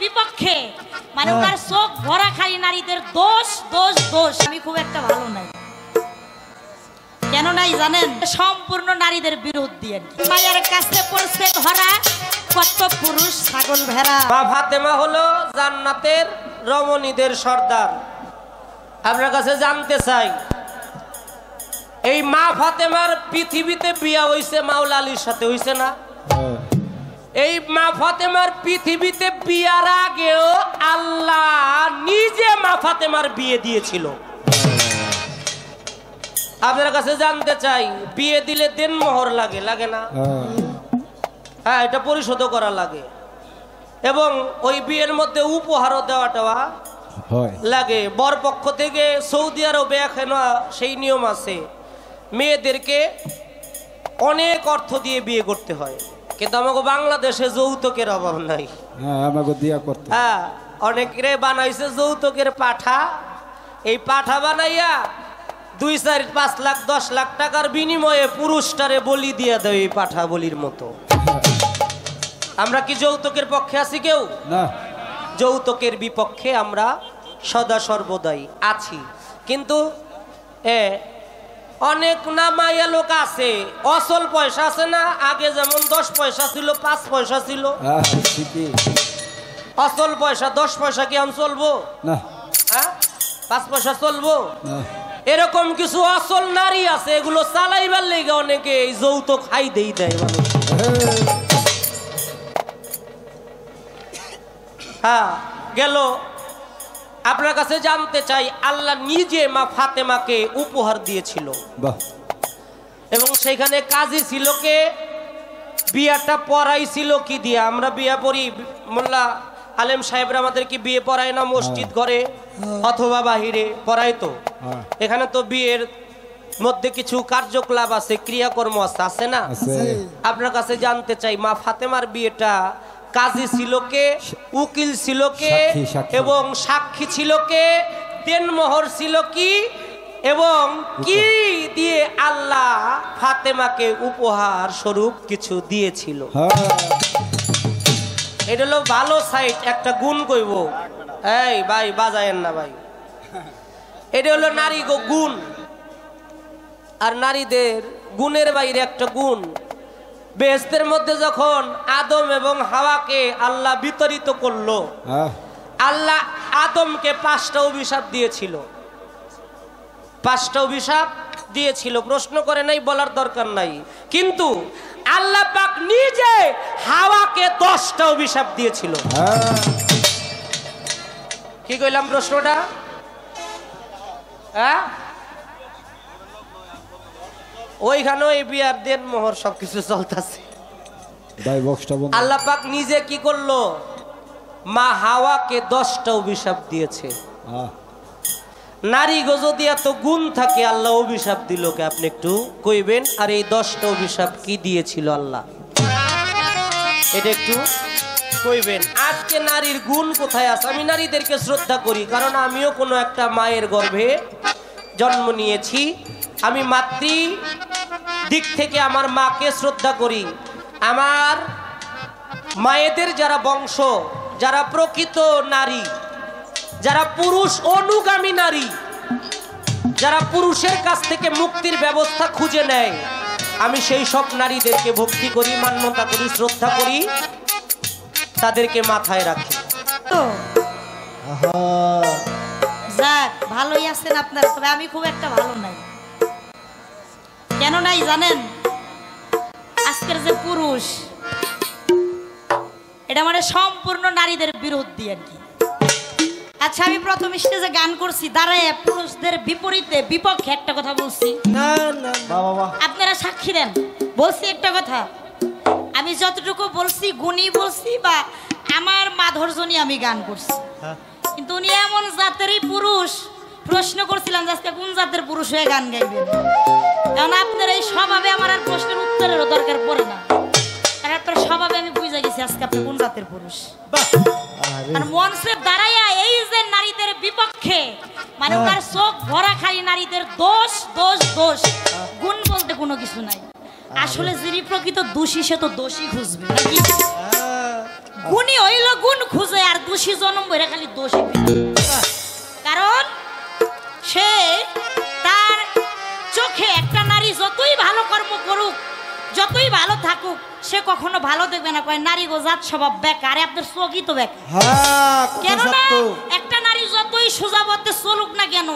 বিপক্ষে, মানে ওনার চোখ ভরা খালি নারীদের দোষ দোষ দোষ। আমি খুব একটা ভালো নাই, কেন নাই জানেন? সম্পূর্ণ নারীদের বিরুদ্ধে আর কি। মায়ের কাছে পড়ছে ধরা কত পুরুষ ছাগল ভেড়া। মা ফাতেমা হলো জান্নাতের রমণীদের সর্দার। আপনার কাছে জানতে চাই, এই মা ফাতেমার পৃথিবীতে বিয়া হইছে মাওলা আলীর সাথে, হইছে না? এই মা ফাতেমার পৃথিবীতে বিয়ার আগেও আল্লাহ নিজে মা ফাতেমার বিয়ে দিয়েছিল। আপনার কাছে জানতে চাই, বিয়ে দিলে দেনমোহর লাগে, লাগে না? হ্যাঁ, এটা পরিশোধ করা লাগে, এবং ওই বিয়ের মধ্যে উপহারও দেওয়া লাগে। বর পক্ষ থেকে সৌদি আরবে এখনো সেই নিয়ম আছে, মেয়েদেরকে অনেক অর্থ দিয়ে বিয়ে করতে হয়, কিন্তু আমাকে বাংলাদেশে যৌতুকের অভাব নাই। হ্যাঁ, অনেকে বানাইছে যৌতুকের পাঠা। এই পাঠা বানাইয়া 2, 4, 5 লাখ 10 লাখ টাকার বিনিময়ে পুরুষটারে বলি দিয়ে দেয় এই পাঠা বলির মতো। আমরা কি যৌতুকের পক্ষে আছি? কেউ না। যৌতুকের বিপক্ষে আমরা সদা সর্বদাই আছি। কিন্তু অনেক নামাইয়া লোক আছে, অসল পয়সা আছে না? আগে যেমন 10 পয়সা ছিল, 5 পয়সা ছিল, অসল পয়সা 10 পয়সা কি আমি চলবো না? হ্যাঁ, 5 পয়সা চলবো? এরকম কিছু অসল নারী আছে, এগুলো চালাইবার লেগে অনেকে এই যৌতুক হাই দেই দেয় মানুষ। হ্যাঁ, গেল। আপনার কাছে জানতে চাই, আল্লাহ নিজে মা ফাতেমাকে উপহার দিয়েছিল, এবং সেখানে কাজী ছিল কে? বিয়াটা পড়াইছিল কি দিয়া? আমরা বিয়া পড়ি, মোল্লা আলেম সাহেবরা আমাদের কি বিয়ে পড়ায় না? মসজিদ ঘরে অথবা বাহিরে পড়ায়। তো এখানে তো বিয়ের মধ্যে কিছু কার্যকলাপ আছে, ক্রিয়াকর্ম আছে না? আপনার কাছে জানতে চাই, মা ফাতেমার বিয়েটা কাজী ছিল কে, উকিল ছিল কে, এবং সাক্ষী ছিল কে, দেনমোহর ছিল কি, এবং কি দিয়ে আল্লাহ ফাতেমাকে উপহার স্বরূপ কিছু দিয়েছিল? এটা হলো ভালো সাইড, একটা গুণ কইব। এই ভাই বাজায়েন না ভাই, এটা হলো নারী গুণ। আর নারীদের গুণের বাইরে একটা গুণ, বেহেশতের মধ্যে যখন আদম এবং হাওয়াকে আল্লাহ বিতরিত করলো, আল্লাহ আদমকে 5টা অভিশাপ দিয়েছিল। 5টা অভিশাপ দিয়েছিল, প্রশ্ন করে নাই, বলার দরকার নাই। কিন্তু আল্লাহ পাক নিজে হাওয়াকে 10টা অভিশাপ দিয়েছিল। কি কইলাম প্রশ্নটা? হ্যাঁ, ওইখানে এই বিয়ার দেনমোহর সবকিছু চলতেছে। আল্লাহ পাক নিজে কি করলো? মা হাওয়াকে 10টা অভিশাপ দিয়েছে। নারী গো যদি এত গুণ থাকে, আল্লাহ অভিশাপ দিল কে? আপনি একটু কইবেন। আর এই 10টা অভিশাপ কি দিয়েছিল আল্লাহ, এটা একটু কইবেন। আজকে নারীর গুণ কোথায় আছে? আমি নারীদেরকে শ্রদ্ধা করি, কারণ আমিও কোনো একটা মায়ের গর্ভে জন্ম নিয়েছি। আমি মাতৃ দিক থেকে আমার মাকে শ্রদ্ধা করি। আমার মায়েদের যারা বংশ, যারা প্রকৃত নারী, যারা পুরুষ অনুগামী নারী, যারা পুরুষের কাছ থেকে মুক্তির ব্যবস্থা খুঁজে নেয়, আমি সেই সব নারীদেরকে ভক্তি করি, মান্যতা করি, শ্রদ্ধা করি, তাদেরকে মাথায় রাখি। তো যাক, ভালোই আছেন আপনারা, তবে আমি খুব একটা ভালো নাই। কেন নাই জানেন? আজকের যে পুরুষ, এটা মানে সম্পূর্ণ নারীদের বিরুদ্ধে আর কি। আচ্ছা, আমি প্রথম স্টেজে গান করছি, দাঁড়ায় পুরুষদের বিপরীতে বিপক্ষে একটা কথা বলছি। আপনারা সাক্ষী দেন, বলছি একটা কথা। আমি যতটুকু বলছি গুণী বলছি, বা আমার মাধুর্য নিয়ে আমি গান করছি। কিন্তু উনি এমন জাতেরই পুরুষ, প্রশ্ন করছিলাম যে আজকে কোন জাতের পুরুষ হয়ে গান গাইবেন। কারণ আপনার এই স্বভাবে আমার আর প্রশ্নের উত্তরেরও দরকার পড়ে না, কারণ আপনার স্বভাবে আমি বুঝে গেছি আজকে আপনি কোন জাতের পুরুষ। আর মঞ্চে দাঁড়াইয়া এই যে নারীদের বিপক্ষে, মানে ওনার চোখ ভরা খালি নারীদের দোষ দোষ দোষ, গুণ বলতে কোনো কিছু নাই। আসলে যিনি প্রকৃত দোষী, সে তো দোষী খুঁজবে। গুণী হইল গুণ খুঁজে আর দোষী জন্ম বইরা খালি দোষী কারণ সে তার চোখে একটা নারী যতই ভালো কর্ম করুক যতই ভালো থাকুক সে কখনো ভালো দেখবে না কয় নারী গো জাত স্বভাব বেকার আপনার চোখই তো বেকার কেননা একটা নারী যতই সোজা পথে চলুক না কেন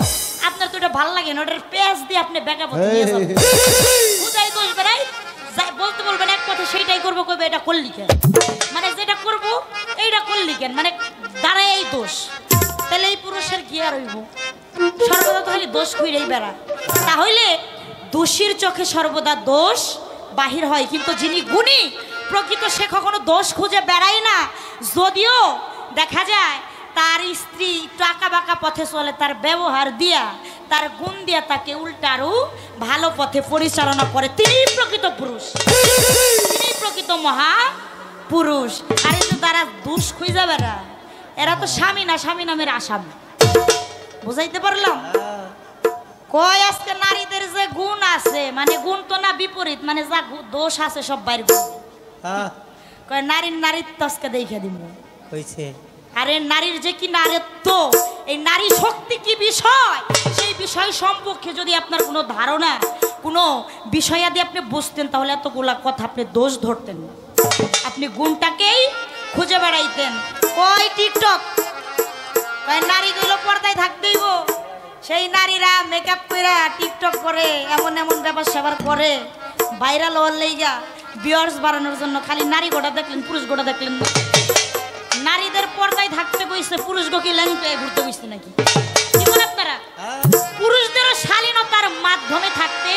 আপনার তো এটা ভালো লাগে না ওটার পেঁয়াজ দিয়ে আপনি বেকা পথে নিয়ে যাবেন বুঝাই দোষ বেড়াই বলতে বলবেন এক কথা সেইটাই করবো কইবে এটা করলি কেন মানে যেটা করবো এইটা করলি কেন মানে দাঁড়ায় এই দোষ তাহলে এই পুরুষের কি আর হইব সর্বদা তো খালি দোষ খুঁড়েই বেড়া তাহলে দোষীর চোখে সর্বদা দোষ বাহির হয় কিন্তু যিনি গুণী প্রকৃত সে কখনো দোষ খুঁজে বেড়ায় না যদিও দেখা যায় তার স্ত্রী একটু আঁকা বাঁকা পথে চলে তার ব্যবহার দিয়া তার গুণ দিয়া তাকে উল্টারও ভালো পথে পরিচালনা করে তিনি প্রকৃত পুরুষ তিনি প্রকৃত মহা পুরুষ আর এই যে তারা দোষ খুঁজে বেড়া এরা তো স্বামী না স্বামী নামের আসামি বুঝাইতে পারলাম কয় আজকে নারীদের যে গুণ আছে মানে গুণ তো না বিপরীত মানে যা দোষ আছে সব বাইরে কয় নারীত্ব আজকে দেখে দিব হইছে আরে নারীর যে কি নারীত্ব এই নারী শক্তি কি বিষয় সেই বিষয় সম্পর্কে যদি আপনার কোনো ধারণা কোনো বিষয়াদি আপনি বুঝতেন তাহলে এতগুলা কথা আপনি দোষ ধরতেন না আপনি গুণটাকেই খুঁজে বেড়াইতেন কয় টিকটক কয় নারীগুলো পর্দায় থাকতেই গো সেই নারীরা মেকআপ করে টিকটক করে এমন এমন ব্যাপার স্যাপার করে ভাইরাল হওয়ার লেগা ভিউয়ার্স বাড়ানোর জন্য খালি নারী গোটা দেখলেন পুরুষ গোটা দেখলেন না নারীদের পর্দায় থাকতে কইছে পুরুষ গোকে ল্যাংটে ঘুরতে কইছে নাকি কি বলেন আপনারা পুরুষদেরও শালীনতার মাধ্যমে থাকতে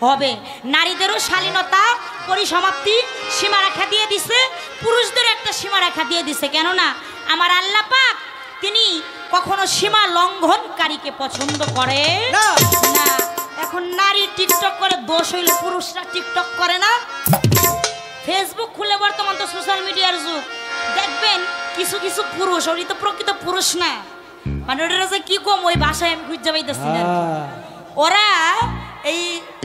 হবে নারীদেরও শালীনতা পরিসমাপ্তি সীমারেখা দিয়ে দিছে পুরুষদের একটা সীমারেখা দিয়ে দিছে কেননা আমার আল্লাহ পাক তিনি কখনো সীমা লঙ্ঘনকারীকে পছন্দ করে না এখন নারী টিকটক করে দোষ হইলে পুরুষরা টিকটক করে না ফেসবুক খুলে বর্তমান তো সোশ্যাল মিডিয়ার যুগ দেখবেন কিছু কিছু পুরুষ ওই তো প্রকৃত পুরুষ না মানে ওটা যে কি কম ওই ভাষায় আমি খুঁজে পাইতেছি না ওরা এই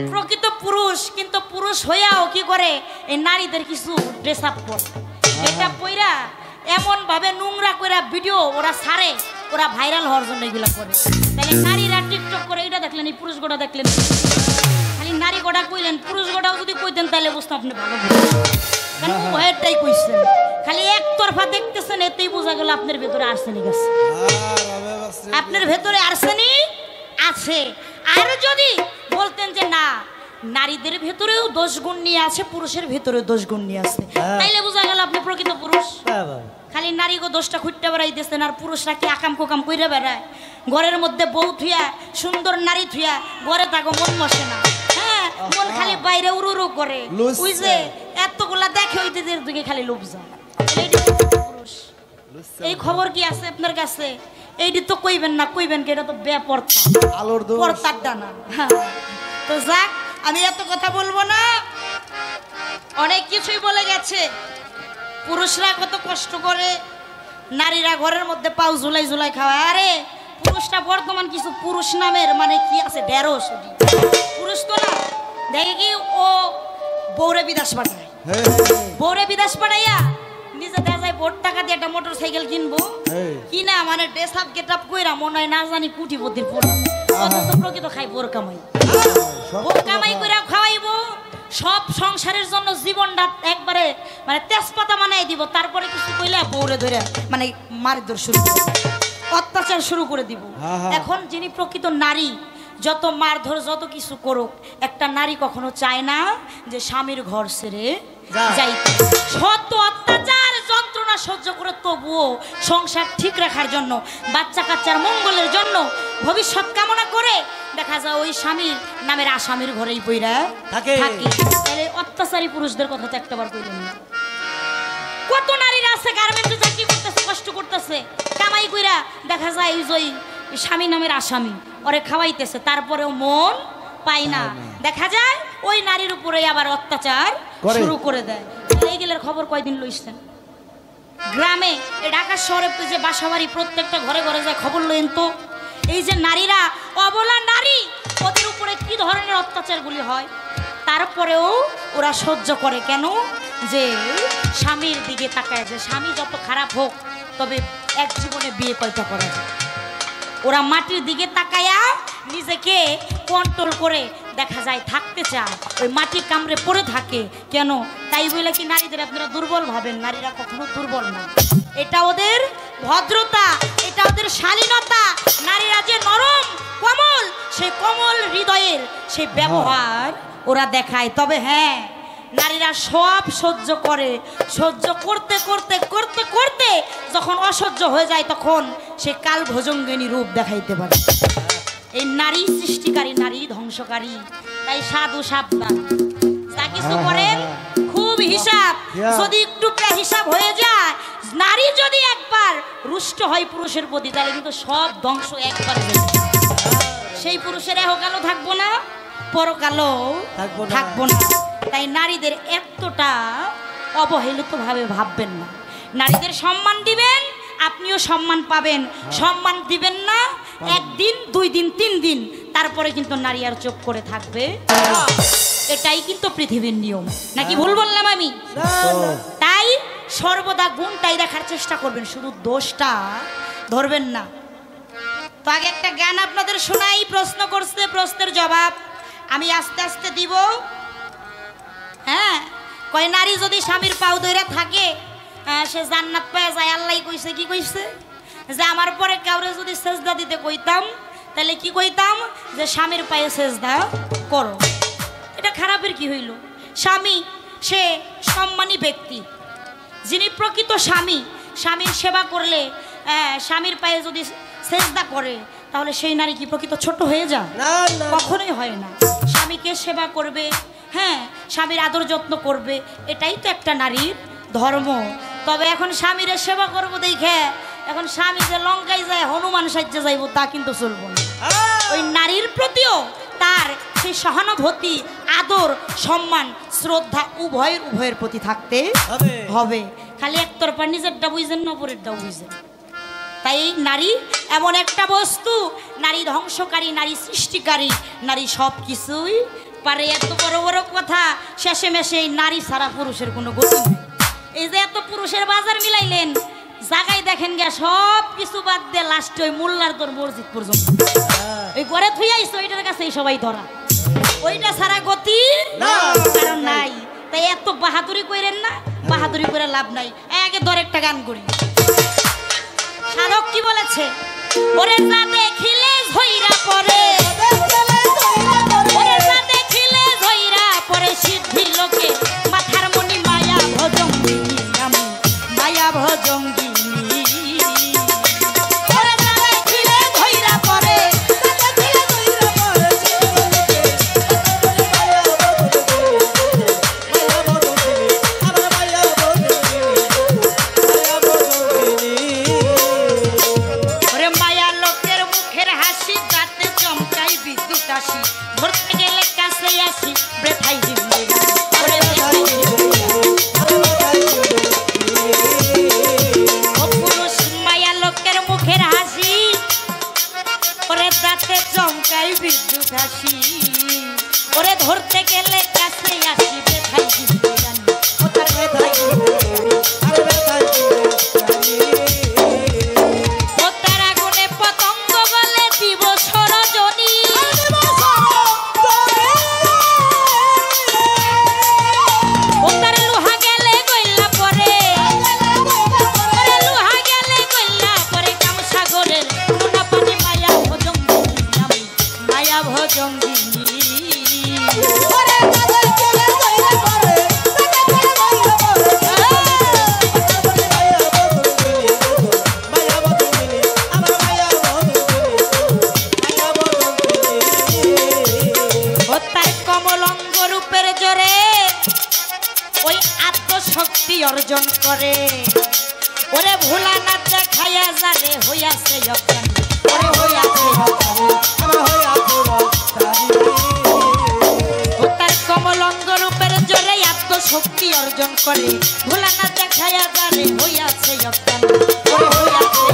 প্রকৃত পুরুষ কিন্তু পুরুষ হইয়াও কি করে এই নারীদের কিছু ড্রেস আপ করে এটা পইরা এমন ভাবে নোংরা করে ভিডিও ওরা ছাড়ে ওরা ভাইরাল হওয়ার জন্য এগুলা করে তাহলে নারীরা টিকটক করে এটা দেখলেন এই পুরুষ গোটা দেখলেন খালি নারী গোটা কইলেন পুরুষ গোটাও যদি কইতেন তাহলে বুঝতাম আপনি ভালো কারণ উভয়েরটাই কইছেন খালি একতরফা দেখতেছেন এতেই বোঝা গেল আপনার ভেতরে আর্সেনিক আছে আপনার ভেতরে আর্সেনিক আছে আর যদি বলতেন যে না নারীদের ভেতরেও দোষ গুণ নিয়ে আছে পুরুষের ভেতরেও দোষ গুণ নিয়ে আছে তাইলে বোঝা গেল আপনি প্রকৃত পুরুষ খালি নারীকে দোষটা খুঁজতে বেড়াইতেছেন আর পুরুষরা কি আকাম কোকাম কইরা বেড়ায় ঘরের মধ্যে বউ থুয়া সুন্দর নারী থুয়া ঘরে তাকে মন বসে না হ্যাঁ মন খালি বাইরে উড়ু করে ওই যে এতগুলা দেখে ওই দিদির দিকে খালি লোভ যায় পুরুষ এই খবর কি আছে আপনার কাছে এইটি তো কইবেন না কইবেন কি এটা তো বেপরতা আলোর দোষ পর্দার ডানা তো যাক আমি এত কথা বলবো না অনেক কিছুই বলে গেছে পুরুষরা কত কষ্ট করে নারীরা ঘরের মধ্যে পাও ঝুলাই ঝুলাই খাওয়ায় আরে পুরুষটা বর্তমান কিছু পুরুষ নামের মানে কি আছে ঢেরস পুরুষ তো না দেখে কি ও বৌরে বিদেশ পাঠায় বৌরে বিদেশ পাঠাইয়া নিজে দেখা যায় বোর্ড টাকা দিয়ে একটা মোটর সাইকেল কিনবো কিনা মানে ড্রেস আপ গেট আপ কইরা মনে হয় না জানি কুটিপতির পুরো অথচ প্রকৃত খাই বোর কামাই বোর কামাই কইরা খাওয়াইবো সব সংসারের জন্য জীবনটা একবারে মানে তেজপাতা বানাই দিব তারপরে কিছু কইলে বউরে ধরে মানে মারধর শুরু করে অত্যাচার শুরু করে দিব এখন যিনি প্রকৃত নারী যত মারধর যত কিছু করুক একটা নারী কখনো চায় না যে স্বামীর ঘর ছেড়ে যাইতে শত অত্যাচার যন্ত্রণা সহ্য করে তবুও সংসার ঠিক রাখার জন্য বাচ্চা কাচ্চার মঙ্গলের জন্য ভবিষ্যৎ কামনা করে দেখা যায় ওই স্বামীর নামের আসামির ঘরেই পইরা থাকে তাহলে অত্যাচারী পুরুষদের কথা তো একটাবার কইলেন না কত নারীরা আছে গার্মেন্টসে চাকরি করতেছে কষ্ট করতেছে কামাই কইরা দেখা যায় ওই স্বামী নামের আসামি ওরে খাওয়াইতেছে তারপরেও মন পাই না দেখা যায় ওই নারীর উপরে আবার অত্যাচার শুরু করে দেয় এই গেলের খবর কয়দিন লইছেন গ্রামে ঢাকা শহরে যে বাসাবাড়ি প্রত্যেকটা ঘরে ঘরে যায় খবর লইন তো এই যে নারীরা অবলা নারী ওদের উপরে কি ধরনের অত্যাচারগুলি হয় তারপরেও ওরা সহ্য করে কেন যে স্বামীর দিকে তাকায় যে স্বামী যত খারাপ হোক তবে এক জীবনে বিয়ে কয়টা করা যায়। ওরা মাটির দিকে তাকায়া নিজেকে কন্ট্রোল করে দেখা যায় থাকতে চায়, ওই মাটির কামড়ে পড়ে থাকে। কেন? তাই বলে কি নারীদের আপনারা দুর্বল ভাবেন? নারীরা কখনো দুর্বল না, এটা ওদের ভদ্রতা, এটা ওদের শালীনতা। নারীরা যে নরম কোমল, সেই কোমল হৃদয়ের সেই ব্যবহার ওরা দেখায়। তবে হ্যাঁ, নারীরা সব সহ্য করে, সহ্য করতে করতে করতে করতে যখন অসহ্য হয়ে যায় তখন সে কাল ভোজঙ্গিনী রূপ দেখাইতে পারে। এই নারী সৃষ্টিকারী, নারী ধ্বংসকারী। তাই সাধু সাবধান, যা কিছু করেন খুব হিসাব। যদি একটু হিসাব হয়ে যায়, নারী যদি একবার রুষ্ট হয় পুরুষের প্রতি, তাহলে কিন্তু সব ধ্বংস একবার সেই পুরুষের এহকালও থাকবো না, পরকালও থাকবো না। তাই নারীদের এতটা অবহেলিত ভাবে ভাববেন না। নারীদের সম্মান দিবেন, আপনিও সম্মান পাবেন। সম্মান দিবেন না, একদিন, 2 দিন, 3 দিন, তারপরে কিন্তু নারী আর চুপ করে থাকবে। এটাই কিন্তু পৃথিবীর নিয়ম। নাকি ভুল বললাম আমি? তাই সর্বদা গুণটাই দেখার চেষ্টা করবেন, শুধু দোষটা ধরবেন না। তো আগে একটা গান আপনাদের শোনাই। প্রশ্ন করছে, প্রশ্নের জবাব আমি আস্তে আস্তে দিব। হ্যাঁ, কয় নারী যদি স্বামীর পাও ধরে থাকে সে জান্নাত পায় যায়। আল্লাহ কইছে, কি কইছে? যে আমার পরে কাউরে যদি সেজদা দিতে কইতাম, তাহলে কি কইতাম? যে স্বামীর পায়ে সেজদা করো। এটা খারাপের কি হইল? স্বামী সে সম্মানী ব্যক্তি, যিনি প্রকৃত স্বামী। স্বামীর সেবা করলে, স্বামীর পায়ে যদি সেজদা করে, তাহলে সেই নারী কি প্রকৃত ছোট হয়ে যায়? কখনোই হয় না। স্বামীকে সেবা করবে, হ্যাঁ, স্বামীর আদর যত্ন করবে, এটাই তো একটা নারীর ধর্ম। তবে এখন স্বামীর সেবা করবো দেখে এখন স্বামী যে লঙ্কায় যায় হনুমান সাজ্যে যাইব, তা কিন্তু চলবো না। ওই নারীর প্রতিও তার সেই সহানুভূতি, আদর, সম্মান, শ্রদ্ধা উভয়ের প্রতি থাকতে হবে। খালি একতরফা নিজেরটা বুঝছেন না, অপরেরটাও বুঝছেন। তাই নারী এমন একটা বস্তু, নারী ধ্বংসকারী, নারী সৃষ্টিকারী, নারী সব কিছুই পারে। এত বড় বড় কথা, শেষে মেশে এই নারী ছাড়া পুরুষের কোনো গতি নেই। এই যে এত পুরুষের বাজার মিলাইলেন, জায়গায় দেখেন গে সব কিছু বাদ দিয়ে লাস্টে ওই মোল্লার তোর মসজিদ পর্যন্ত ওই ঘরে থুই আইস, ওইটার কাছে সবাই ধরা। ওইটা ছাড়া গতি কারণ নাই। তাই এত বাহাদুরি করেন না, বাহাদুরি করে লাভ নাই। আগে ধর একটা গান করি। সাধক কি বলেছে? ওরে যা দেখিলে ঝইরা পড়ে, ওরে যা দেখিলে ঝইরা পড়ে, সিদ্ধি লোকে মাথার মনি মায়া ভজঙ্গিনী, আমি মায়া ভজঙ্গিনী। ওরে যা দেখিলে ঝইরা পড়ে, ধরতে গেলে কাছে আসি, ব্রেথাই পুরুষ মায়া লোকের মুখের হাসি, ওরে দাঁতে চমকাই বিদ্যুৎ হাসি, ওরে ধরতে গেলে কাছে আসি, ব্রেথাই অর্জন করে। ওরে ভোলা না দেখাইয়া জানে হইয়াছে অজ্ঞান, ওরে হইয়াছে তার কমলঙ্গ রূপের জোরে আত্মশক্তি অর্জন করে। ভোলা না দেখাইয়া জানে হইয়াছে অজ্ঞান, ওরে হইয়াছে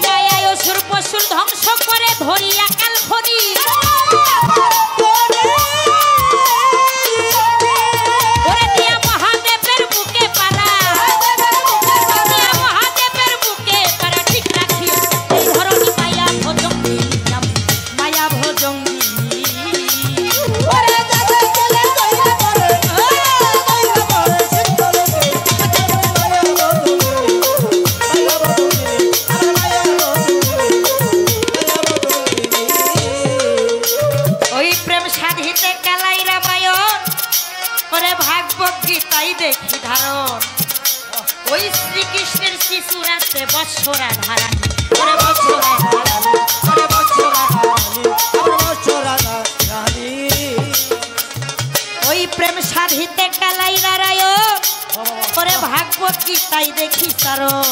মায়ায় অসুর পশুর ধ্বংস করে, ধরিয়া কাল খনি কি তাই দেখি ধারণ ওই শ্রীকৃষ্ণের শিশুরাতে বৎসরা ধারানি ওরে বৎসরা ধারানি ওরে বৎসরা ধারানি ওরে বৎসরা ধারানি ওই প্রেম সাধিতে কালাই নারায়ণ ওরে ভাগবত কি তাই দেখি কারণ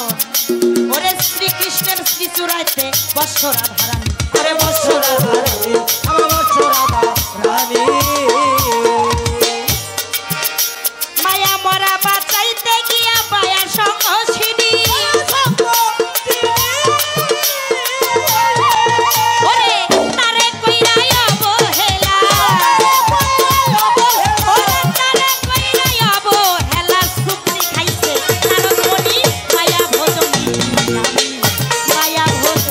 ওরে শ্রীকৃষ্ণের শিশুরাতে বৎসরা ধারানি ওরে বৎসরা ধারানি ওরে বৎসরা ধারানি মায়া মরা বাঁচাইতে গিয়া মায়া সঙ্গ ছিনি ওরে তারে কইরাই অবহেলা ওরে তারে কইরাই অবহেলা শুকনি খাইছে নারদ মুনি মায়া ভোজন মায়া ভোজন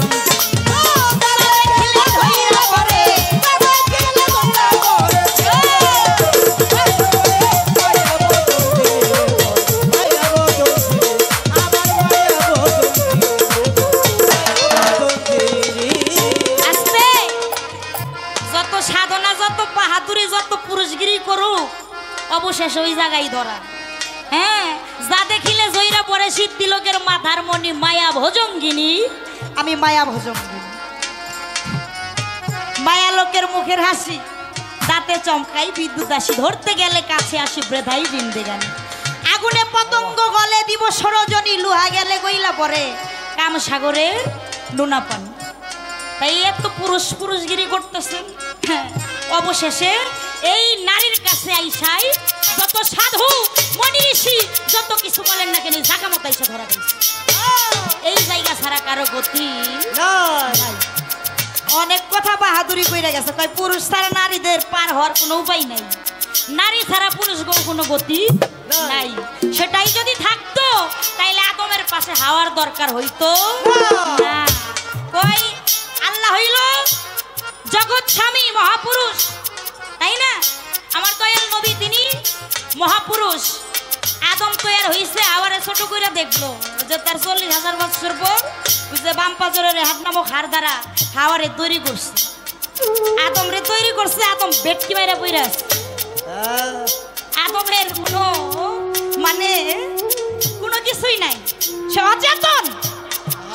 তারে খেলে কইরা পরে তারে খেলে কইরা পরে অবশেষে ওই জায়গায় ধরা হ্যাঁ যা দেখিলে জয়রা পরে সিদ্ধি লোকের মাথার মনি মায়া ভোজঙ্গিনী আমি মায়া ভোজঙ্গিনী মায়া লোকের মুখের হাসি দাঁতে চমকাই বিদ্যুৎ আসি ধরতে গেলে কাছে আসি ব্রেধাই জিন্দেগানি আগুনে পতঙ্গ গলে দিব সরজনী লুহা গেলে গইলা পরে কাম সাগরের লুনা পানি তাই এত পুরুষগিরি করতেছেন হ্যাঁ অবশেষে এই নারীর কাছে আইসাই যত সাধু মনি ঋষি যত কিছু বলেন না কেন জায়গা মতো আইসা ধরা গেছে এই জায়গা ছাড়া কারো গতি নাই অনেক কথা বাহাদুরি কইরা গেছে কয় পুরুষ ছাড়া নারীদের পার হওয়ার কোনো উপায় নাই নারী ছাড়া পুরুষ কোনো গতি নাই সেটাই যদি থাকতো তাইলে আদমের পাশে হাওয়ার দরকার হইতো না কই আল্লাহ হইল জগৎ স্বামী মহাপুরুষ তাই না আমার দয়াল নবী তিনি মহাপুরুষ আদম তৈয়ার হইছে আবারে ছোট কইরা দেখলো যে তার 40,000 বছর পর ওই যে বাম পাজরের হাত নামক হার দ্বারা হাওয়ারে তৈরি করছে আদম রে তৈরি করছে আদম বেটকি মাইরা পইরা আছে আদমের কোনো মানে কোনো কিছুই নাই সে অচেতন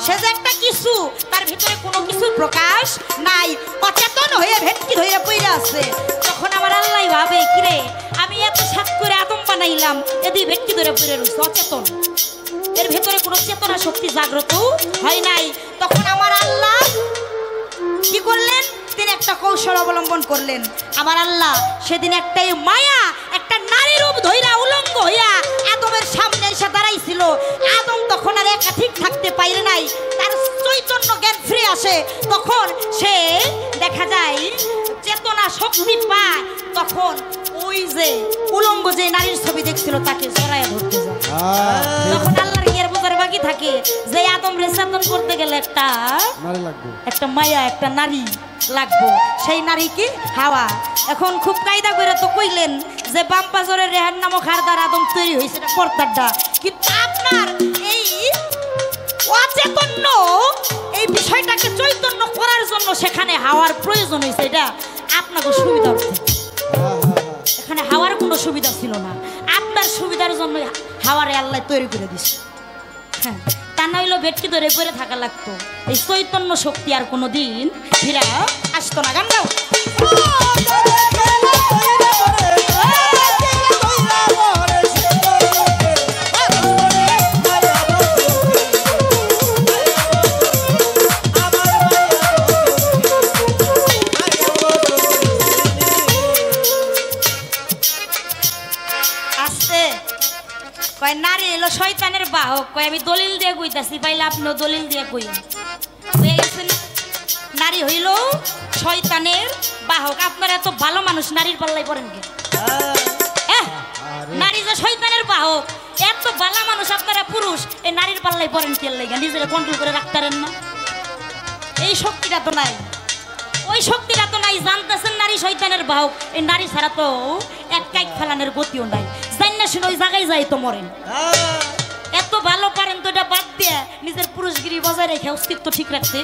সে যে একটা কিছু তার ভিতরে কোনো কিছু প্রকাশ নাই অচেতন হয়ে ভেটকি ধইরা পইরা আছে তখন আমার আল্লাহ ভাবে কিরে আমি এত সাত করে আদম বানাইলাম এদি ভেটকি ধরে পইরা রইছে অচেতন এর ভিতরে কোনো চেতনা শক্তি জাগ্রত হয় নাই তখন আমার আল্লাহ কি করলেন তিনি একটা কৌশল অবলম্বন করলেন আমার আল্লাহ সেদিন একটাই মায়া একটা নারী রূপ ধইরা উলঙ্গ হইয়া আদমের সামনে এসে দাঁড়াইছিল আদম তখন আর একা ঠিক থাকতে পারে নাই তার চৈতন্য জ্ঞান ফিরে আসে তখন সে দেখা যায় চেতনা শক্তি পায় তখন ওই যে উলঙ্গ যে নারীর ছবি দেখছিল তাকে জড়াইয়া ধরতে যায় তখন আল্লাহর ইয়ার বোঝার বাকি থাকে যে আদম রে চেতন করতে গেলে একটা নারী লাগবে একটা মায়া একটা নারী লাগবো সেই নারী কি হাওয়া এখন খুব কায়দা করে তো কইলেন যে বাম পাজরের রেহান নামক হার দ্বারা আদম তৈরি হয়েছে পর্দারটা কিন্তু আপনার এই অচেতন্য এই বিষয়টাকে চৈতন্য করার জন্য সেখানে হাওয়ার প্রয়োজন হয়েছে এটা আপনাকে সুবিধা হচ্ছে এখানে হাওয়ার কোনো সুবিধা ছিল না আপনার সুবিধার জন্য হাওয়ারে আল্লাহ তৈরি করে দিছে হ্যাঁ তা না হইলো ভেটকি ধরে পড়ে থাকা লাগতো এই চৈতন্য শক্তি আর কোনো দিন ফিরা আসতো না গান গাও নারী এলো শয়তানের বাহক কয় আমি দলিল দিয়ে কইতাছি পাইলে আপনিও দলিল দিয়ে কই নারী হইল শয়তানের বাহক আপনারা এত ভালো মানুষ নারীর পাল্লাই পড়েন কে নারী যে শয়তানের বাহক এত ভালো মানুষ আপনারা পুরুষ এই নারীর পাল্লাই পড়েন কে লাগা নিজেরা কন্ট্রোল করে রাখতে পারেন না এই শক্তিটা তো নাই ওই শক্তিটা তো নাই জানতেছেন নারী শয়তানের বাহক এই নারী ছাড়া তো এক কাইক ফেলানোর গতিও নাই জান না শুনে ওই জায়গায় যাই তো মরেন এত ভালো পারেন তো এটা বাদ দিয়ে নিজের পুরুষগিরি বজায় রেখে অস্তিত্ব ঠিক রাখতে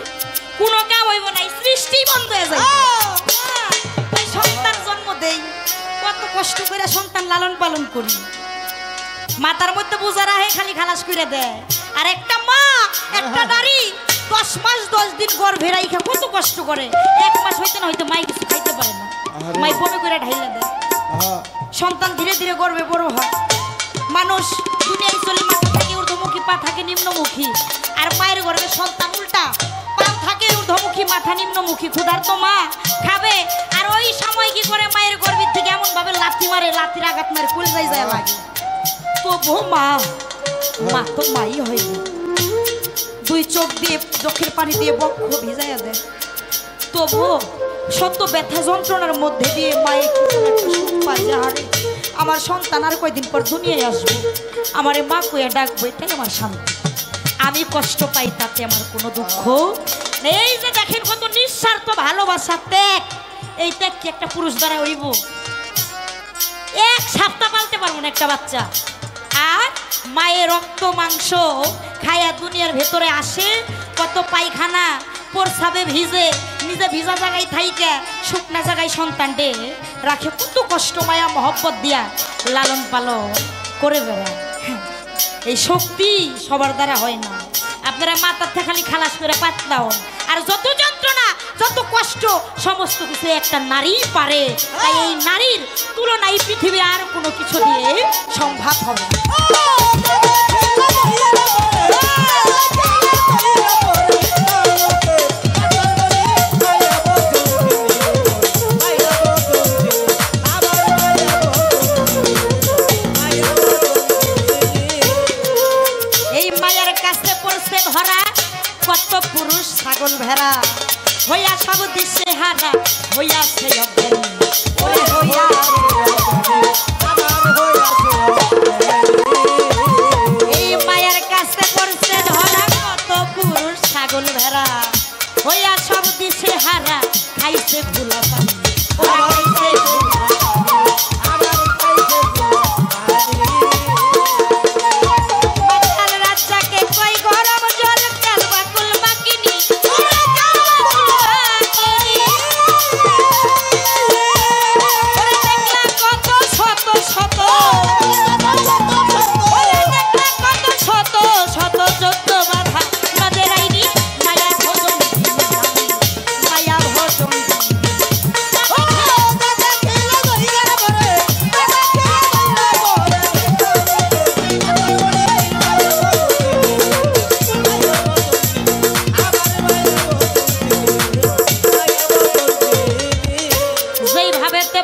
কোনো কাম হইব না সৃষ্টি বন্ধ হয়ে যায় সন্তান জন্ম দেই কত কষ্ট করে সন্তান লালন পালন করি মাথার মধ্যে বোঝা রাখে খালি খালাস করে দেয়। আর একটা মা একটা নারী 10 মাস 10 দিন গর্ভে রাইখা কত কষ্ট করে, 1 মাস হইতে না হইতে মাই কিছু খাইতে পারে না, মাই বমি করে ঢাইলা দেয়। সন্তান ধীরে ধীরে গর্ভে বড় হয়। মানুষ দুনিয়ায় চলে মাথা থাকে ঊর্ধ্বমুখী, পা থাকে নিম্নমুখী। আর মায়ের গর্ভে সন্তান উল্টা, পা থাকে ঊর্ধ্বমুখী, মাথা নিম্নমুখী। ক্ষুধার্ত মা খাবে, আর ওই সময় কি করে মায়ের গর্ভের থেকে এমন ভাবে লাথি মারে, লাথির আঘাত মারে কলিজায় যায় লাগে। তবু মা তো মাই হয়নি। 2 চোখ দিয়ে চোখের পানি দিয়ে বক্ষ ভিজাইয়া দেয়। তবু সত্য ব্যথা যন্ত্রণার মধ্যে দিয়ে মায়ে সুখ পায় যে আরে আমার সন্তান আর কয়দিন পর দুনিয়ায় আসবো, আমারে মা কইয়া ডাকবো, এটাই আমার শান্তি। আমি কষ্ট পাই তাতে আমার কোনো দুঃখ এই যে দেখেন কত নিঃস্বার্থ ভালোবাসা ত্যাগ। এই ত্যাগ কি একটা পুরুষ দ্বারা হইব? 1 সপ্তাহ পালতে পারবো না একটা বাচ্চা। আর মায়ের রক্ত মাংস খায়া দুনিয়ার ভেতরে আসে, কত পায়খানা প্রস্রাবে ভিজে, নিজে ভিজা জায়গায় থাইকা শুকনা জায়গায় সন্তান ডে রাখে, কত কষ্ট মায়া মহব্বত দিয়া লালন পালন করে বেড়ায়। এই শক্তি সবার দ্বারা হয় না। আপনারা মাথার থেকে খালি খালাস করে পাতলা হন। আর যত যন্ত্রণা যত কষ্ট সমস্ত কিছু একটা নারী পারে। তাই এই নারীর তুলনায় পৃথিবী আর কোনো কিছু দিয়ে সম্ভব হবে না। কত পুরুষ ছাগল ভেড়া হইয়া সব দিশে হারা হইয়াছে অজ্ঞানী, ওরে হইয়া এই মায়ের কাছে পড়ছে ধরা। কত পুরুষ ছাগল ভেড়া হইয়া সব দিশে হারা খাইছে ভুলা পানি, ওরা খাইছে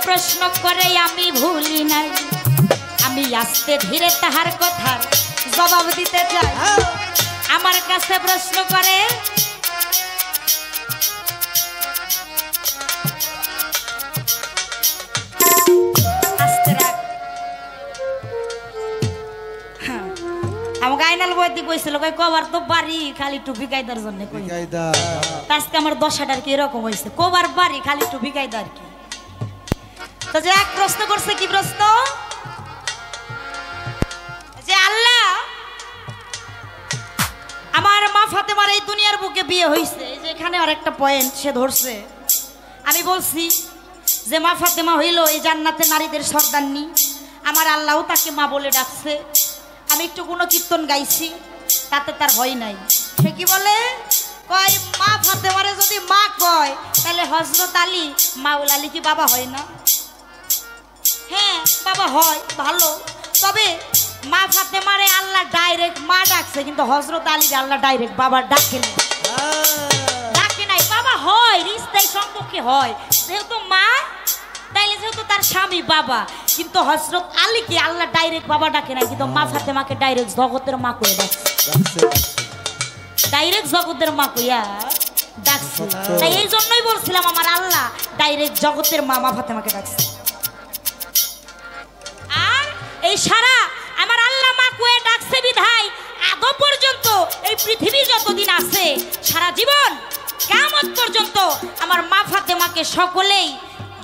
প্রশ্ন করে আমি ভুলি নাই, আমি আস্তে ধীরে তাহার কথার জবাব দিতে চাই। আমার কাছে প্রশ্ন করে আস্তে রাখ। আমাকে আইনাল বইতে কইছিল কবার তো বাড়ি খালি টুপি কায়দার জন্য কই আজকে আমার দশাটার কি এরকম হয়েছে, কবার বাড়ি খালি টুপি কায়দার কি। তো যে এক প্রশ্ন করছে, কি প্রশ্ন? যে আল্লাহ আমার মা ফাতেমার এই দুনিয়ার বুকে বিয়ে হয়েছে, এই যে এখানে আর একটা পয়েন্ট সে ধরছে। আমি বলছি যে মা ফাতেমা হইল এই জান্নাতে নারীদের সর্দারনি, আমার আল্লাহও তাকে মা বলে ডাকছে। আমি একটু গুণকীর্তন গাইছি, তাতে তার হয় নাই। সে কি বলে? কয় মা ফাতেমারে যদি মা কয় তাহলে হযরত আলী মাওলা আলী কি বাবা হয় না? হ্যাঁ বাবা হয়, ভালো। তবে মা ফাতেমারে আল্লাহ ডাইরেক্ট মা ডাকছে, কিন্তু হযরত আলী আল্লাহ ডাইরেক্ট বাবা ডাকে না, ডাকে নাই। বাবা হয়, রিশতায় সম্পর্কে হয়, যেহেতু মা তাইলে যেহেতু তার স্বামী বাবা। কিন্তু হযরত আলীকে আল্লাহ ডাইরেক্ট বাবা ডাকে নাই, কিন্তু মা ফাতেমাকে ডাইরেক্ট জগতের মা কইয়া ডাকছে, ডাইরেক্ট জগতের মা কইয়া ডাকছে। তাই এই জন্যই বলছিলাম আমার আল্লাহ ডাইরেক্ট জগতের মা মা ফাতেমাকে ডাকছে। আর এই সারা আমার আল্লাহ মা কয়ে ডাকছে বিধায় আদৌ পর্যন্ত এই পৃথিবী যতদিন আছে সারা জীবন কিয়ামত পর্যন্ত আমার মা ফাতেমাকে সকলেই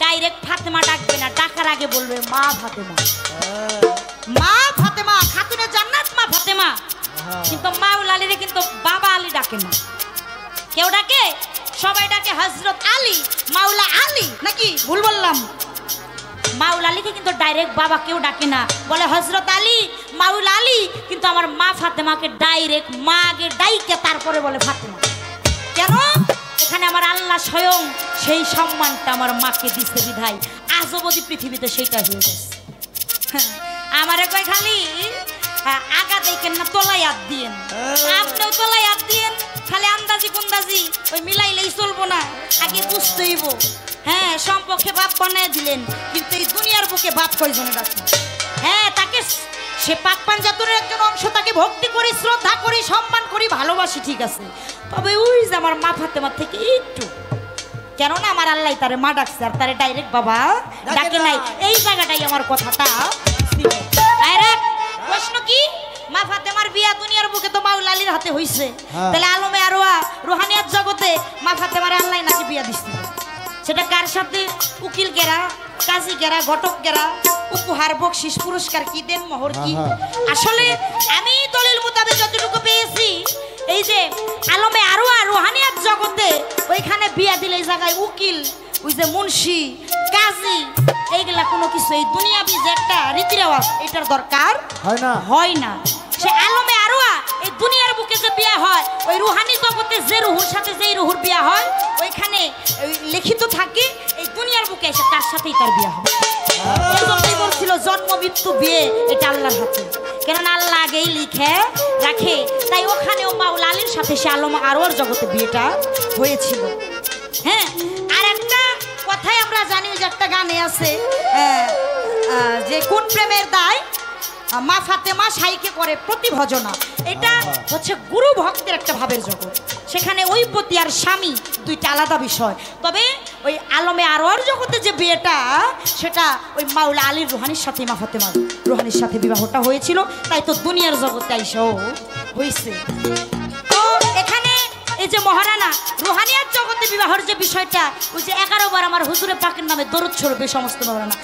ডাইরেক্ট ফাতেমা ডাকবে না, ডাকার আগে বলবে মা ফাতেমা। মা ফাতেমা খাতুনে জান্নাত মা ফাতেমা, কিন্তু মাওলা আলীরে কিন্তু বাবা আলী ডাকে না। কেউ ডাকে? সবাই ডাকে হযরত আলী, মাওলা আলী। নাকি ভুল বললাম? মাউল আলীকে কিন্তু ডাইরেক্ট বাবা কেউ ডাকে না, বলে হযরত আলী, মাউল আলী। কিন্তু আমার মা ফাতেমাকে ডাইরেক্ট মা আগে ডাইকে তারপরে বলে ফাতেমা। কেন? এখানে আমার আল্লাহ স্বয়ং সেই সম্মানটা আমার মাকে দিছে বিধায় আজ অবধি পৃথিবীতে সেইটা হয়ে গেছে। আমারে কয় খালি আগা দেখেন না তোলাই হাত দিয়েন, আপনিও তোলাই হাত দিয়েন, খালি আন্দাজি কুন্দাজি ওই মিলাইলেই চলবো না, আগে বুঝতে হইব। হ্যাঁ, সম্পর্কে বাপ বানায় দিলেন, কিন্তু এই দুনিয়ার বুকে বাপ কয়জনে রাখেন? হ্যাঁ, তাকে সে পাক পাঞ্জাতনের একজন অংশ, তাকে ভক্তি করি, শ্রদ্ধা করি, সম্মান করি, ভালোবাসি, ঠিক আছে। তবে ওই যে আমার মা ফাতেমার থেকে একটু, কেননা আমার আল্লাহ তারে মা ডাকছে আর তারে ডাইরেক্ট বাবা ডাকে নাই। এই জায়গাটাই আমার কথাটা প্রশ্ন কি, মা ফাতেমার বিয়া দুনিয়ার বুকে তো মাউল আলীর হাতে হইছে, তাহলে আলমে আরওয়া রুহানিয়াত জগতে মা ফাতেমার আল্লাহ নাকি বিয়া দিছিল। সেটা কার সাথে? উকিল কেরা, কাজী কেরা, ঘটক কেরা, উপহার বকশিস পুরস্কার কি দেন, মোহর কি? আসলে আমি দলিল মোতাবেক যতটুকু পেয়েছি, এই যে আলমে আরওয়া রুহানিয়াত জগতে ওইখানে বিয়া দিলে এই জায়গায় উকিল, ওই যে মুন্সি, কাজী, এইগুলা কোনো কিছু এই দুনিয়াবি যে একটা রীতি রেওয়াজ এটার দরকার হয় না। সে আলমে আরওয়া এই দুনিয়ার বুকে যে বিয়া হয়, ওই রুহানি জগতে যে রুহুর সাথে যেই রুহুর বিয়া হয়, ওইখানে লিখিত থাকে এই দুনিয়ার বুকে এসে তার সাথেই তার বিয়া হবে। এই জন্যই বলছিল জন্ম মৃত্যু বিয়ে এটা আল্লাহর হাতে, কেননা আল্লাহ আগেই লিখে রাখে। তাই ওখানেও মাওলা আলীর সাথে সে আলমে আরওয়ার জগতে বিয়েটা হয়েছিল। হ্যাঁ, আর একটা কথাই আমরা জানি যে একটা গানে আছে যে কোন প্রেমের দায় মা ফাতেমা সাইকে করে প্রতিভজনা। এটা হচ্ছে গুরু ভক্তের একটা ভাবের জগৎ, সেখানে ওই পতি আর স্বামী দুইটা আলাদা বিষয়। তবে ওই আলমে আরওয়ার জগতে যে বিয়েটা, সেটা ওই মাওলা আলীর রুহানির সাথে মা ফাতেমার রুহানির সাথে বিবাহটা হয়েছিল। তাই তো দুনিয়ার জগতে আইসাও হয়েছে। তো এখানে এই যে মহারানা রুহানিয়াত জগতে বিবাহের যে বিষয়টা, ওই যে 11 বার আমার হুজুরে পাকের নামে দরুদ ছড়বে সমস্ত মহারানা,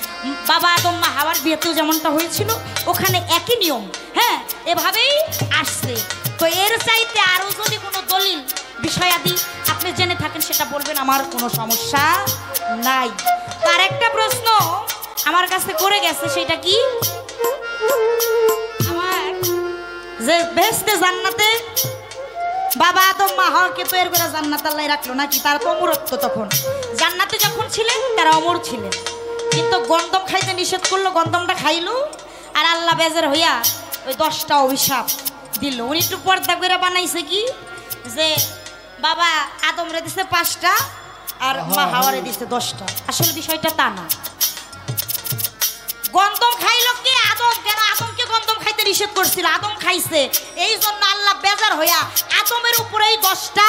বাবা আদম মা হাওয়ার বিয়েতেও যেমনটা হয়েছিল ওখানে একই নিয়ম। হ্যাঁ, এভাবেই আসছে। তো এর চাইতে আরও যদি কোনো দলিল বিষয়াদি আপনি জেনে থাকেন সেটা বলবেন, আমার কোনো সমস্যা নাই। আর একটা প্রশ্ন আমার কাছে করে গেছে, সেটা কি, আমার যে বেহেশতে জান্নাতে বাবা আদম মা হাওয়াকে তৈরি করে জান্নাত আল্লাহ রাখলো নাকি? তারা তো অমরত্ব, তখন জান্নাতে যখন ছিলেন তারা অমর ছিলেন, কিন্তু গন্ধম খাইতে নিষেধ করলো, গন্ধমটা খাইলো, আর আল্লাহ বেজার হইয়া ওই 10টা অভিশাপ দিল। উনি একটু পর্দা করে বানাইছে কি, যে বাবা আদম রে দিছে 5টা আর মা হাওয়ারে দিছে 10টা। আসলে বিষয়টা তা না। গন্ধম খাইলো কে? আদম। কেন আদমকে গন্ধম খাইতে নিষেধ করছিল? আদম খাইছে, এই জন্য আল্লাহ বেজার হইয়া আদমের উপরেই 10টা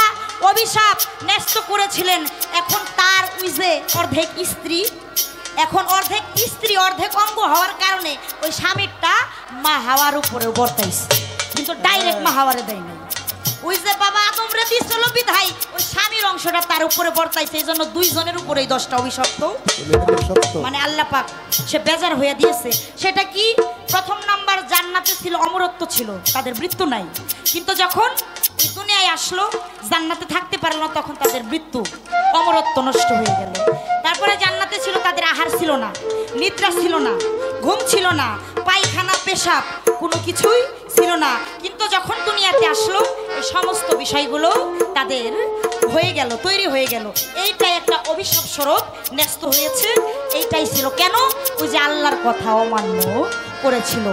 অভিশাপ ন্যস্ত করেছিলেন। এখন তার ওই যে অর্ধেক স্ত্রী, এখন অর্ধেক স্ত্রী অর্ধেক অঙ্গ হওয়ার কারণে ওই স্বামীরটা মা হাওয়ার উপরেও বর্তাইছে, কিন্তু ডাইরেক্ট মা হাওয়ারে দেয় নাই। ওই যে বাবা আদম রে দিছিল বিধাই ওই স্বামীর অংশটা তার উপরে বর্তাইছে, এই জন্য 2 জনের উপরেই 10টা অভিশপ্ত, মানে আল্লাহ পাক সে বেজার হয়ে দিয়েছে। সেটা কি? প্রথম নাম্বার, জান্নাতে ছিল অমরত্ব ছিল, তাদের মৃত্যু নাই, কিন্তু যখন এই দুনিয়ায় আসলো জান্নাতে থাকতে পারল না, তখন তাদের মৃত্যু, অমরত্ব নষ্ট হয়ে গেল। তারপরে জান্নাতে ছিল তাদের আহার ছিল না, নিদ্রা ছিল না, ঘুম ছিল না, পায়খানা পেশাব কোনো কিছুই ছিল না, কিন্তু যখন দুনিয়াতে আসলো এই সমস্ত বিষয়গুলো তাদের হয়ে গেল, তৈরি হয়ে গেল। এইটাই একটা অভিশাপ স্বরূপ ন্যস্ত হয়েছে। এইটাই ছিল কেন? ওই যে আল্লাহর কথা অমান্য করেছিল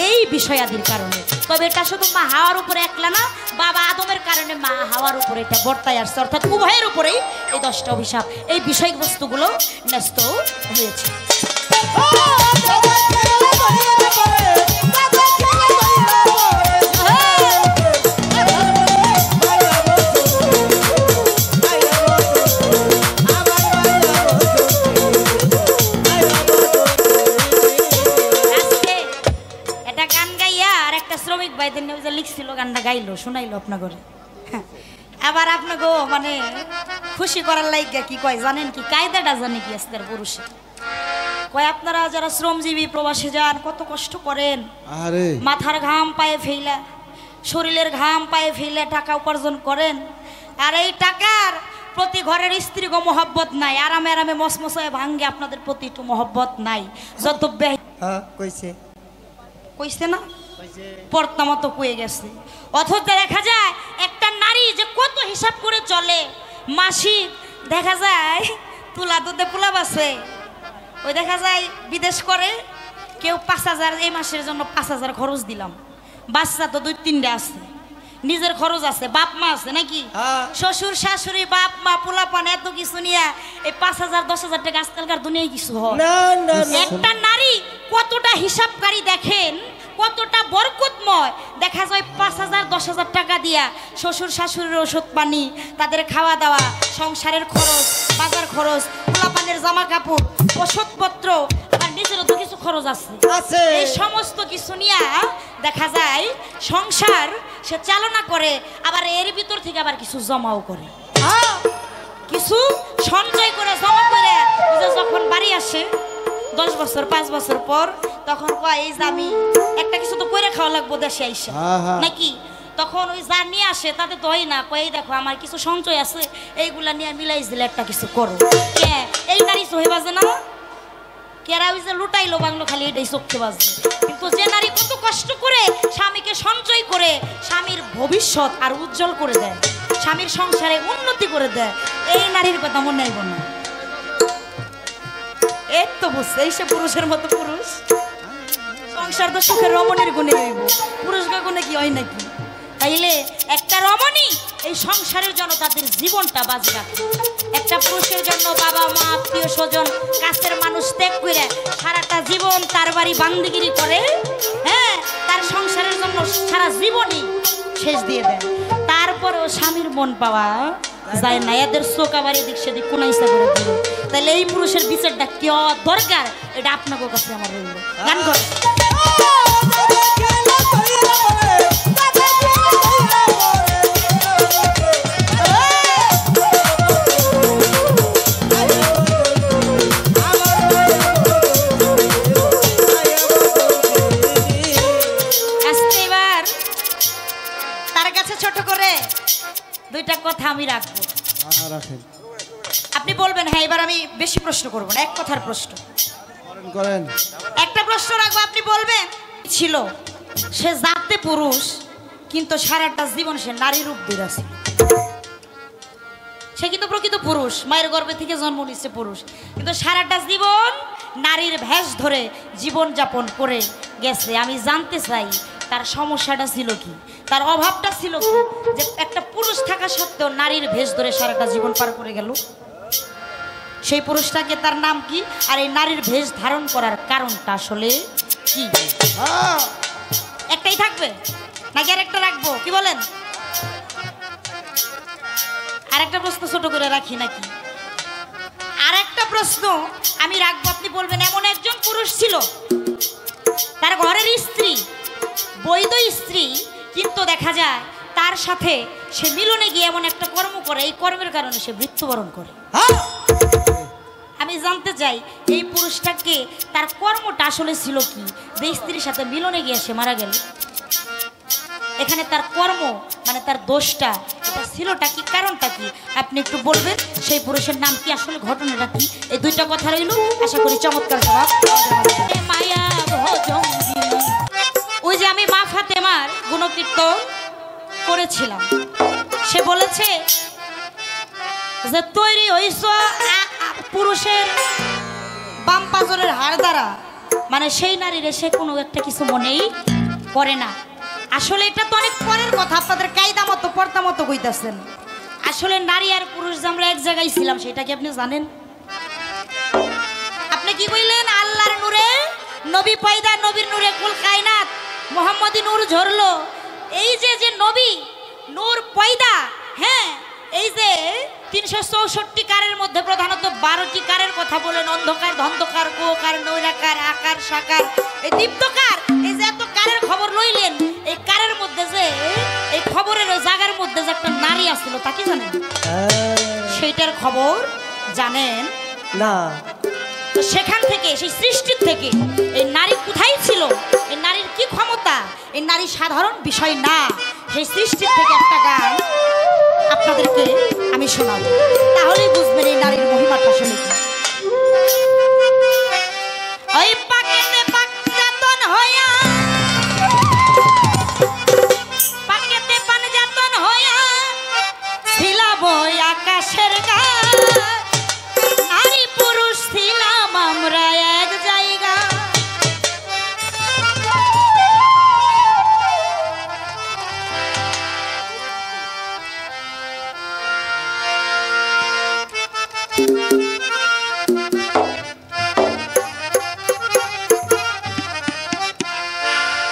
এই বিষয়াদির কারণে। তবে এটা শুধু মা হাওয়ার উপরে একলা না, বাবা আদমের কারণে মা হাওয়ার উপরে এটা বর্তায় আসছে, অর্থাৎ উভয়ের উপরেই এই 10টা অভিশাপ, এই বিষয়বস্তুগুলো ন্যস্ত হয়েছে। শ্রমিক ভাইদের নিয়ে যে লিখছিল গানটা গাইলো, শোনাইলো আপনার ঘরে। আবার আপনাকে মানে খুশি করার লাইগা কি কয় জানেন কি? কায়দাটা জানে কি আজকের পুরুষে কয়, আপনারা যারা শ্রমজীবী প্রবাসে যান কত কষ্ট করেন, মাথার ঘাম পায়ে ফেইলা, শরীরের ঘাম পায়ে ফেইলা টাকা উপার্জন করেন, আর এই টাকার প্রতি ঘরের স্ত্রী গো মহব্বত নাই, আরামে আরামে মসমসায় ভাঙ্গে আপনাদের প্রতি একটু মহব্বত নাই। যত কইছে কইছে না পর্দা মতো কয়ে গেছে। অথচ দেখা যায় একটা নারী যে কত হিসাব করে চলে, মাসিক দেখা যায় তুলা দুধে পোলাপ আছে, ওই দেখা যায় বিদেশ করে কেউ 5,000 এই মাসের জন্য 5,000 খরচ দিলাম, বাচ্চা তো 2-3টা আছে, নিজের খরচ আছে, বাপ মা আছে নাকি, শ্বশুর শাশুড়ি বাপ মা পোলাপান এত কিছু নিয়ে এই 5,000-10,000 টাকা আজকালকার দুনিয়ায় কিছু হয়। একটা নারী কতটা হিসাবকারী দেখেন, কতটা বরকতময়। দেখা যায় 5,000-10,000 টাকা দিয়া শ্বশুর শাশুড়ির ওষুধ পানি, তাদের খাওয়া দাওয়া, সংসারের খরচ, বাজার খরচ, পোলাপানের জামা কাপড়, ওষুধপত্র, আর নিজেরও তো কিছু খরচ আছে। এই সমস্ত কিছু নিয়ে দেখা যায় সংসার সে চালনা করে, আবার এর ভিতর থেকে আবার কিছু জমাও করে, কিছু সঞ্চয় করে জমা করে যখন বাড়ি আসে 10 বছর 5 বছর পর, তখন কয় এই যে আমি একটা কিছু তো করে খাওয়া লাগবো দেশে আইসা নাকি, তখন ওই যা নিয়ে আসে তাতে তো হয় না, কয় এই দেখো আমার কিছু সঞ্চয় আছে, এইগুলা নিয়ে মিলাই দিলে একটা কিছু করো। এই নারী সহে বাজে না, কেরা ওই যে লুটাইলো বাংলো খালি এটাই চোখে বাজে। কিন্তু যে নারী কত কষ্ট করে স্বামীকে সঞ্চয় করে স্বামীর ভবিষ্যৎ আর উজ্জ্বল করে দেয়, স্বামীর সংসারে উন্নতি করে দেয়, এই নারীর কথা মনে আইব না। এই তো বুঝছে, এই সে পুরুষের মতো পুরুষ, সংসার তো সুখের রমণীর গুণে হইব, পুরুষের গুণে কি হয় নাকি? তাইলে একটা রমণী এই সংসারের জন্য তাদের জীবনটা বাজি রাখে। একটা পুরুষের জন্য বাবা মা আত্মীয় স্বজন কাছের মানুষ ত্যাগ করে সারাটা জীবন তার বাড়ি বান্দিগিরি করে, হ্যাঁ, তার সংসারের জন্য সারা জীবনই শেষ দিয়ে দেয়, তারপরেও স্বামীর মন পাওয়া যায় না, এদের চোখ আবার এদিক সেদিক কোন ইচ্ছা করে দিল। তাহলে এই পুরুষের বিচারটা কি দরকার, এটা আপনাদের কাছে আমার রইল। গান করে ছোট করে দুইটা কথা আমি রাখবো, আপনি বলবেন হ্যাঁ। এবার আমি বেশি প্রশ্ন করবো না, এক কথার প্রশ্ন করেন, একটা প্রশ্ন রাখবো, আপনি বলবেন। ছিল সে জাতে পুরুষ কিন্তু সারাটা জীবন সে নারী রূপ ধরে আছে, সে কিন্তু প্রকৃত পুরুষ, মায়ের গর্ভে থেকে জন্ম নিচ্ছে পুরুষ, কিন্তু সারাটা জীবন নারীর ভেষ ধরে জীবন যাপন করে গেছে। আমি জানতে চাই তার সমস্যাটা ছিল কি, তার অভাবটা ছিল কি, যে একটা পুরুষ থাকা সত্ত্বেও নারীর ভেষ ধরে সারাটা জীবন পার করে গেল। সেই পুরুষটাকে তার নাম কি, আর এই নারীর ভেষ ধারণ করার কারণটা আসলে কি? একটাই থাকবে নাকি আর একটা রাখবো, কি বলেন? আর একটা প্রশ্ন ছোট করে রাখি নাকি? আর একটা প্রশ্ন আমি রাখবো, আপনি বলবেন এমন একজন পুরুষ ছিল, তার ঘরের স্ত্রী, বৈধ স্ত্রী, কিন্তু দেখা যায় তার সাথে সে মিলনে গিয়ে এমন একটা কর্ম করে, এই কর্মের কারণে সে মৃত্যুবরণ করে। আমি জানতে চাই এই পুরুষটাকে তার কর্মটা আসলে ছিল কি, যে স্ত্রীর সাথে মিলনে গিয়ে সে মারা গেল। এখানে তার কর্ম মানে তার দোষটা এটা ছিলটা কি, কারণটা কি, আপনি একটু বলবেন। সেই পুরুষের নাম কি, আসলে ঘটনাটা কি? এই দুইটা কথা রইল, আশা করি চমৎকার জবাব। মায়া ওই যে আমি মা ফাতেমার গুণকীর্তন করেছিলাম, সে বলেছে যে তৈরি হইছ পুরুষের বাম পাজরের হাড় দ্বারা, মানে সেই নারীর সে কোনো একটা কিছু মনেই করে না। আসলে এটা তো অনেক পরের কথা, আপনাদের কায়দা মতো পর্দা মতো কইতাছেন। আসলে নারী আর পুরুষ যে আমরা এক জায়গায় ছিলাম সেটা কি আপনি জানেন? আপনি কি কইলেন? আল্লাহর নূরে নবী পয়দা, নবীর নূরে কুল কায়নাত, মোহাম্মদী নূর ঝরলো। এই যে যে নবী নূর পয়দা, হ্যাঁ, এই যে 364 কারের মধ্যে প্রধানত 12টি কারের কথা বলেন, অন্ধকার, ধন্ধকার, গোকার, নৈরাকার, আকার, সাকার, এই দীপ্তকার, এই যে এত কারের খবর লইলেন, এই কারের মধ্যে যে এই খবরের ওই জায়গার মধ্যে যে একটা নারী আসছিল তা কি জানেন? সেইটার খবর জানেন না। তো সেখান থেকে, সেই সৃষ্টির থেকে এই নারী কোথায় ছিল, এই নারীর কি ক্ষমতা, এই নারী সাধারণ বিষয় না। সেই সৃষ্টির থেকে একটা গান আপনাদেরকে আমি শোনাবো, তাহলেই বুঝবেন এই নারীর মহিমাটা আসলে কি। ওই পাকেতে পাকজাতন হইয়া, পাকেতে পানজাতন হইয়া ছিলাম ওই আকাশের গায়ে, নারী পুরুষ ছিলাম আমরা এক জায়গা।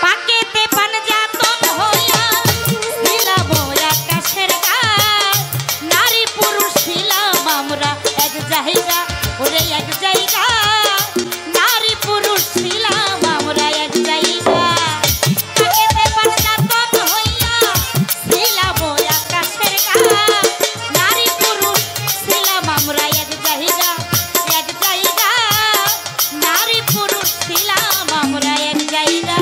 পাকেতে পানজাতন হইয়া ছিলাম ওই আকাশের গায়ে, নারী পুরুষ ছিলাম আমরা এক জায়গা, ওরে এক জায়গা, নারী পুরুষ ছিলাম আমরা এক জায়গা। পাকেতে পানজাতন হইয়া ছিলাম ওই আকাশের গায়ে, নারী পুরুষ ছিলাম আমরা এক জায়গা, এক জায়গা, নারী পুরুষ ছিলাম আমরা এক জায়গা।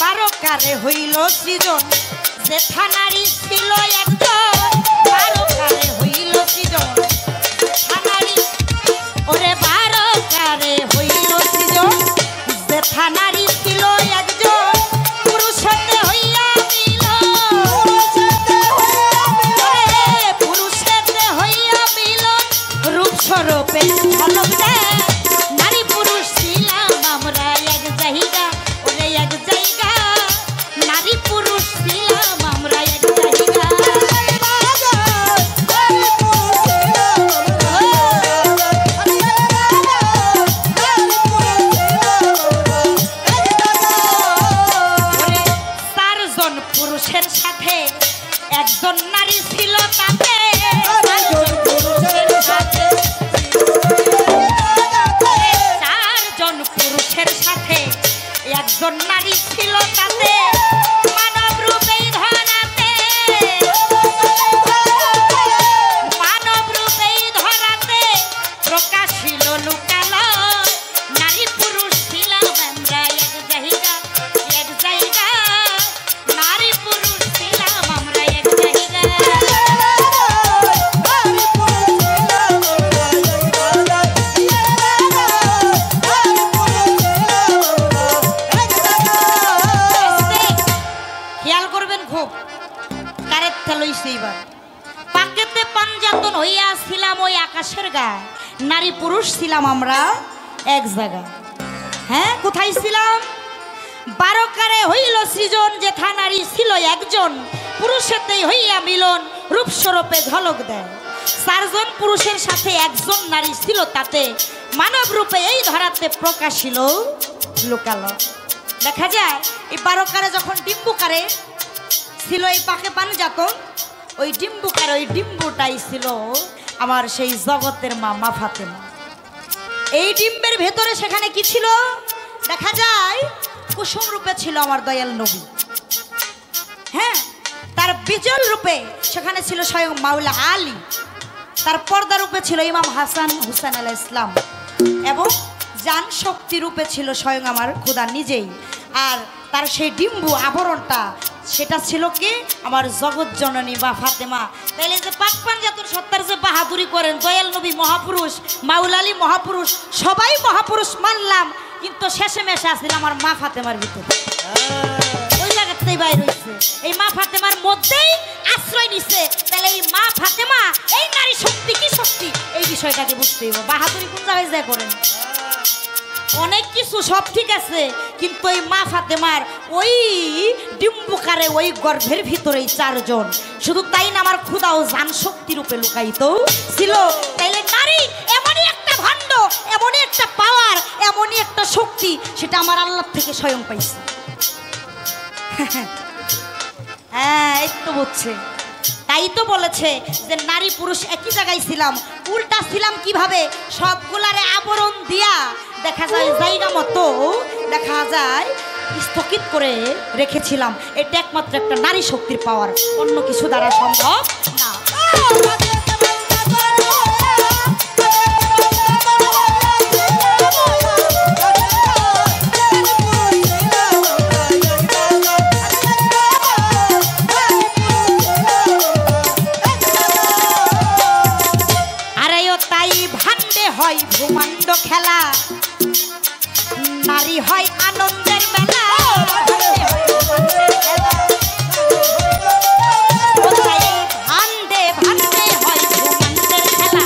বারোকারে হইল সৃজন, যেথা নারী ছিল একজন, বারোকারে হইল সৃজন, যেথা নারী, ওরে বারোকারে হইল সৃজন, যেথা নারী ছিল একজন, পুরুষেতে হইয়া মিলন, ওরে পুরুষেতে হইয়া মিলন, রূপ স্বরূপে ঝলক দেয়, নারী পুরুষ ছিলাম আমরা এক জায়গা, ওরে এক জায়গা, নারী পুরুষ ছিলাম আমরা এক জায়গা। ওরে চারজন পুরুষের সাথে একজন নারী ছিল তাতে, চারজন পুরুষের সাথে, চারজন পুরুষের সাথে একজন নারী ছিল তাতে, মানব রূপেই ধরাতে, মানব রূপেই ধরাতে প্রকাশিল লুকালয়, নারী পুরুষ ছিলাম আমরা এক জায়গা, এক জায়গা, নারী পুরুষ ছিলাম আমরা এক জায়গা। খেয়াল করবেন খুব, কারের থেলইছে এইবার। পাকেতে পানজাতন হইয়া ছিলাম ওই আকাশের গায়ে, নারী পুরুষ ছিলাম আমরা এক জায়গা। হ্যাঁ, কোথায় ছিলাম? বারোকারে হইল সৃজন, যেথা নারী ছিল একজন, পুরুষেতেই হইয়া মিলন, রূপস্বরূপে ঝলক দেয়। চারজন পুরুষের সাথে একজন নারী ছিল তাতে, মানব রূপে এই ধরাতে প্রকাশিল লোকালয়। দেখা যায় এই বারোকারে যখন ডিম্বুকারে ছিল এই পাকে পানজাতন, ওই ডিম্বুকারে ওই ডিম্বুটাই ছিল আমার সেই জগতের মা ফাতেমা। এই ডিম্বের ভেতরে সেখানে কি ছিল? দেখা যায় কুসুম রূপে ছিল আমার দয়াল নবী। হ্যাঁ, তার বিজল রূপে সেখানে ছিল স্বয়ং মাওলা আলী, তার পর্দা রূপে ছিল ইমাম হাসান হুসেন আলাইহিস সালাম, এবং জান শক্তি রূপে ছিল স্বয়ং আমার খোদা নিজেই। আর তার সেই ডিম্বু আবরণটা সেটা ছিল কি আমার জগৎ জননী বা ফাতেমা। তাইলে যে পাক পানজাতন সত্তার যে বাহাদুরি করেন, দয়াল নবী মহাপুরুষ, মাওলা আলী মহাপুরুষ, সবাই মহাপুরুষ মানলাম, কিন্তু শেষে মেশে আসছিল আমার মা ফাতেমার ভিতরে। ওই জায়গাতেই বাইরে হয়েছে, এই মা ফাতেমার মধ্যেই আশ্রয় নিচ্ছে। তাহলে এই মা ফাতেমা, এই নারী শক্তি কি শক্তি, এই বিষয়টাকে বুঝতে হবে। বাহাদুরি কোন জায়গায় যায় করেন, অনেক কিছু সব ঠিক আছে, কিন্তু এই মা ফাতেমার ওই ডিম্বুকারে ওই গর্ভের ভিতরেই চারজন, শুধু তাই না আমার ক্ষুধা ও জান শক্তি রূপে লুকায়িত ছিল। তাইলে নারী এমনই একটা ভাণ্ড, এমনই একটা পাওয়ার, এমনই একটা শক্তি, সেটা আমার আল্লাহ থেকে স্বয়ং পাইছে। হ্যাঁ, এই তো বুঝছে। তাই তো বলেছে যে নারী পুরুষ একই জায়গায় ছিলাম, উল্টা ছিলাম কিভাবে? সবগুলারে আবরণ দিয়া দেখা যায় জায়গা মতো, দেখা যায় স্থগিত করে রেখেছিলাম। এটা একমাত্র একটা নারী শক্তির পাওয়ার, অন্য কিছু দ্বারা সম্ভব না। হয় ভূমান্ড খেলা, নারী হয় আনন্দের মেলা। ভান্ডে ভান্ডে হয় ভূমান্ডের খেলা,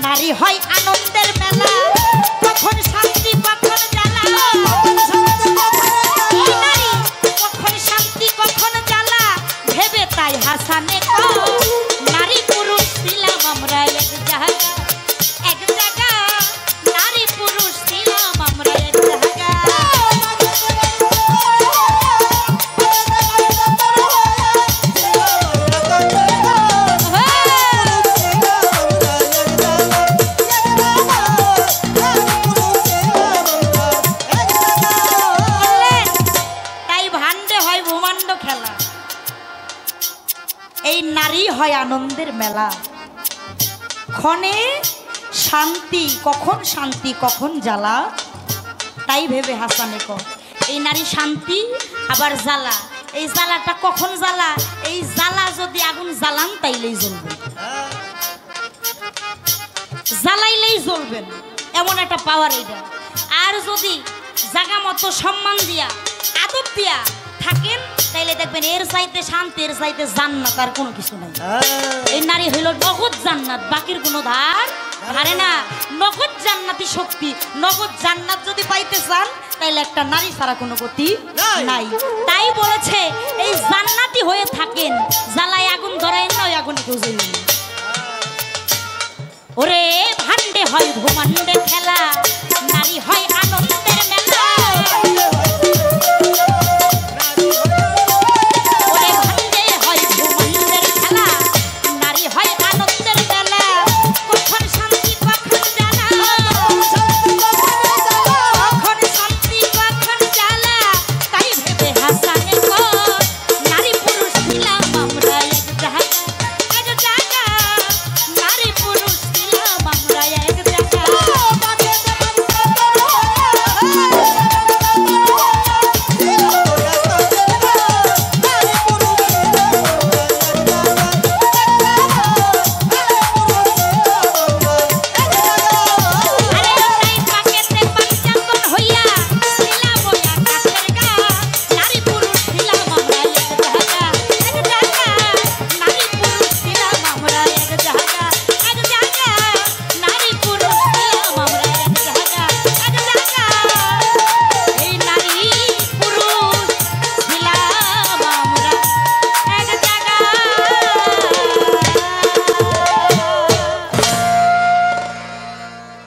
নারী হয় আনন্দের মেলা। কখন শান্তি কখন জ্বালা, নারী কখন শান্তি কখন জ্বালা, ভেবে তাই হাসানে নারী পুরুষ ছিলাম আমরা এক জায়গা। এই নারী হয় আনন্দের মেলা, ক্ষণে শান্তি কখন জ্বালা, তাই ভেবে হাসানে কয় এই নারী শান্তি আবার জ্বালা। এই জ্বালাটা কখন জ্বালা, এই জ্বালা যদি আগুন জ্বালান তাইলেই জ্বলবে, জ্বালাইলেই জ্বলবেন, এমন একটা পাওয়ার এটা। আর যদি জায়গা মতো সম্মান দিয়া আদব দিয়া থাকেন তাইলে দেখবেন এর চাইতে শান্তি, এর চাইতে জান্নাত আর কোনো কিছু নাই। এই নারী হইল নগদ জান্নাত, বাকির কোনো ধারে না। নগদ জান্নাতি শক্তি, নগদ জান্নাত যদি পাইতে চান তাইলে একটা নারী ছাড়া কোনো গতি নাই। তাই বলেছে এই জান্নাতি হয়ে থাকেন, জ্বালায় আগুন ধরায় না, ওই আগুন কেউ জ্বলবে না। ওরে ভান্ডে হয় ভূমান্ডে খেলা, নারী হয় আনন্দে